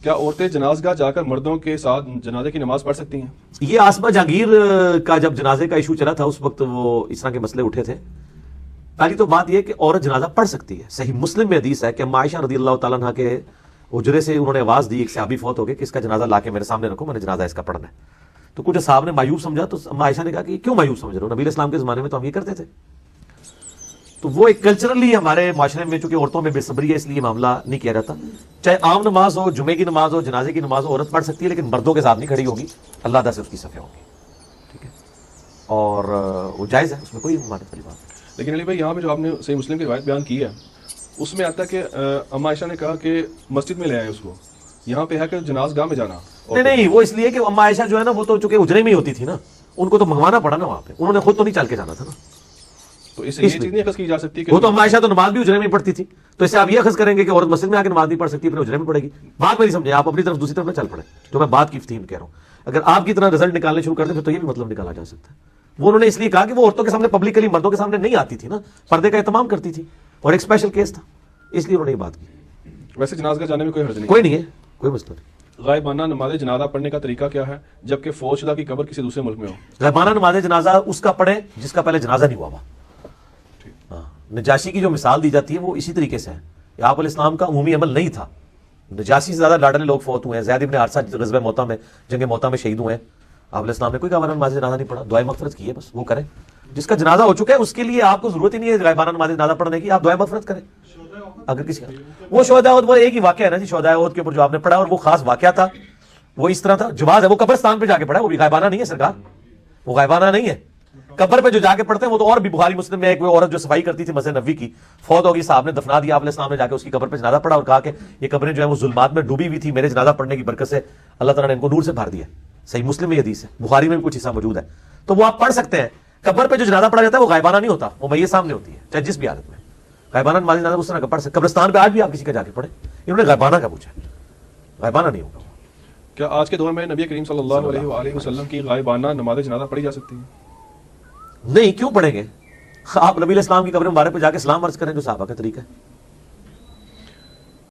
کیا عورتیں جنازگاہ جا کر مردوں کے ساتھ جنازے کی نماز پڑھ سکتی ہیں؟ یہ آسمہ جہانگیر کا جب جنازے کا ایشو چلا تھا اس وقت وہ اس طرح کے مسئلے اٹھے تھے. پہلی تو بات یہ کہ عورت جنازہ پڑھ سکتی ہے. صحیح مسلم میں حدیث ہے کہ اما عائشہ رضی اللہ تعالیٰ عنہ کے حجرے سے انہوں نے آواز دی ایک صحابی فوت ہو گئے کہ اس کا جنازہ لا کے میرے سامنے رکھو، میں نے جنازہ اس کا پڑھنا ہے. تو کچھ صاحب نے مایوب سمجھا تو اما عائشہ نے کہا کہ کیوں مایوب سمجھ رہے ہو، نبی علیہ السلام کے زمانے میں تو ہم یہ کرتے تھے. تو وہ ایک کلچرلی ہمارے معاشرے میں چونکہ عورتوں میں بے صبری ہے اس لیے معاملہ نہیں کیا جاتا. چاہے عام نماز ہو، جمعے کی نماز ہو، جنازے کی نماز ہو، عورت پڑھ سکتی ہے لیکن مردوں کے ساتھ نہیں کھڑی ہوگی، اللہ سے اس کی صفیں ہوں گی. ٹھیک ہے، اور وہ جائز ہے، اس میں کوئی مانت والی بات نہیں. لیکن علی بھائی یہاں پہ جو آپ نے صحیح مسلم کی روایت بیان کی ہے اس میں آتا ہے کہ اما عائشہ نے کہا کہ مسجد میں لے آئے اس کو، یہاں پہ ہے کہ جنازگاہ میں جانا. نہیں وہ اس لیے کہ اما عائشہ جو ہے نا وہ تو چونکہ اجرے میں ہی ہوتی تھی نا، ان کو تو منگوانا پڑا نا وہاں پہ، انہوں نے خود تو نہیں چل کے جانا تھا نا. تو اس سے یہ چیز نہیں اخذ کی جا سکتی کہ وہ تو اما عائشہ تو نماز بھی اجرے میں پڑھتی تھی، تو اس سے آپ یہ اخذ کریں گے کہ عورت مسجد میں آ کے نماز نہیں پڑھ سکتی پھر اجرے میں پڑھے گی. بات میری سمجھے، آپ اپنی طرف دوسری طرف نہ چل پڑے، جو میں بات کی فتیم کہہ رہا ہوں. اگر آپ کی طرح رزلٹ نکالنے شروع کر دیں پھر تو یہ بھی مطلب نکالا جا سکتا ہے. وہ انہوں نے اس لیے کہا کہ وہ عورتوں کے سامنے پبلکلی مردوں کے سامنے نہیں آتی تھی نا، پردے کا اہتمام کرتی تھی اور ایک اسپیشل کیس تھا، اس لیے انہوں نے یہ بات کی. ویسے جنازگاہ جانے میں کوئی حرج نہیں، کوئی نہیں ہے، کوئی مسئلہ نہیں. غائبانہ نماز جنازہ پڑھنے کا طریقہ کیا ہے جبکہ فوت شدہ کی قبر کسی دوسرے ملک میں ہو؟ غائبانہ نماز جنازہ اس کا پڑھے جس کا پہلے جنازہ نہیں ہوا ہوا. ہاں، نجاشی کی جو مثال دی جاتی ہے وہ اسی طریقے سے ہے. آپ علیہ السلام کا عمومی عمل نہیں تھا، نجاشی سے زیادہ لاڈلے لوگ فوت ہوئے ہیں. زید ابن حارثہ غزوہ موتہ میں، جنگ موتہ میں شہید ہوئے ہیں. آپ علیہ السلام نے کوئی غائبانہ نماز جنازہ نہیں پڑھا، دعائے مغفرت کی ہے بس، وہ کریں. جس کا جنازہ ہو چکا ہے اس کے لیے آپ کو ضرورت ہی نہیں ہے غائبانہ نماز جنازہ پڑھنے کی، آپ دعائے مغفرت کریں. اگر کسی کا وہ شہداء احد وہ ایک ہی واقعہ ہے نا جی، شہداء احد کے اوپر جو آپ نے پڑھا اور وہ خاص واقعہ تھا، وہ اس طرح تھا. جواز ہے، وہ قبرستان پہ جا کے پڑھا، وہ بھی غائبانہ نہیں ہے سرکار، وہ غائبانہ نہیں ہے. قبر پہ جو جا کے پڑھتے ہیں وہ تو اور بھی بخاری مسلم میں ایک وہ عورت جو صفائی کرتی تھی مسجد نبوی کی، فوت ہوگی، صاحب نے دفنا دیا، آپ علیہ السلام نے جا کے اس کی قبر پہ جنازہ پڑھا اور کہا کہ یہ قبریں جو ہیں وہ ظلمات میں ڈوبی ہوئی تھی، میرے جنازہ پڑھنے کی برکت سے اللہ تعالیٰ نے ان کو نور سے بھر دیا. صحیح مسلم میں حدیث ہے، بخاری میں بھی کچھ حصہ موجود ہے. تو وہ آپ پڑھ سکتے ہیں. قبر پہ جو جنازہ پڑھا جاتا ہے وہ غائبانہ نہیں ہوتا، وہ میت سامنے ہوتی ہے چاہے جس بھی حالت میں. غائبانہ نماز جنازہ اس طرح کا پڑھ سکتے. قبرستان پہ آج بھی آپ کسی کا جا کے پڑھیں، انہوں نے غائبانہ کا پوچھا، غائبانہ نہیں ہوگا. کیا آج کے دور میں نبی کریم صلی اللہ علیہ وآلہ وسلم کی غائبانہ نماز جنازہ پڑھی جا سکتی ہے؟ نہیں، کیوں پڑھیں گے؟ آپ نبی علیہ السلام کی قبر مبارک پہ جا کے سلام عرض کریں جو صحابہ کا طریقہ ہے.